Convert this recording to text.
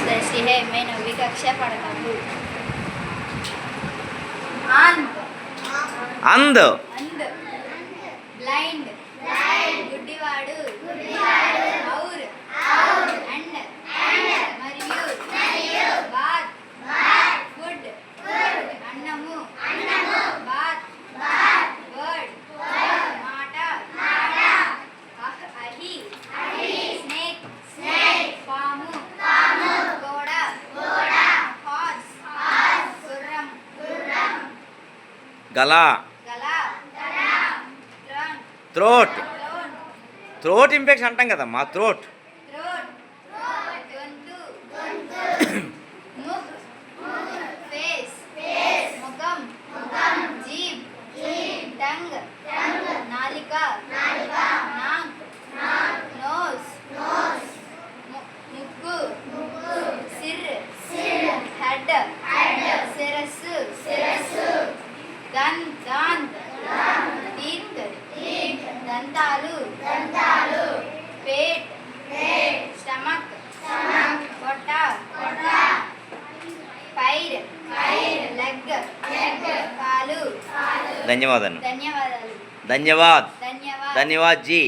दृष्टि है। मैं 9वीं कक्षा पढ़ता हूँ। आंध अंध अंध ब्लाइंड गुड्डिवाडु और अंड మరియు బాత్ ఫుడ్ అన్నము బాత్ వర్డ్ మాట అహి స్నేక్ పాము గోడ హార్స్ గుర్రం గల గల థ్రోట్ థ్రోట్ ఇన్ఫెక్షన్ అంటాం కదమ్మా థ్రోట్ फेस मुखम जीभ टंग नालिका नाक नोज मुक्कु सिर हेड शिरस्సు दांत टीथ దంతాలు पेट स्टमक పొట్ట పైర్ లెగ్ కాలు ధన్యవాదాలు ధన్యవాదాలు ధన్యవాద్ ధన్యవాద్ ధన్యవాద్ జీ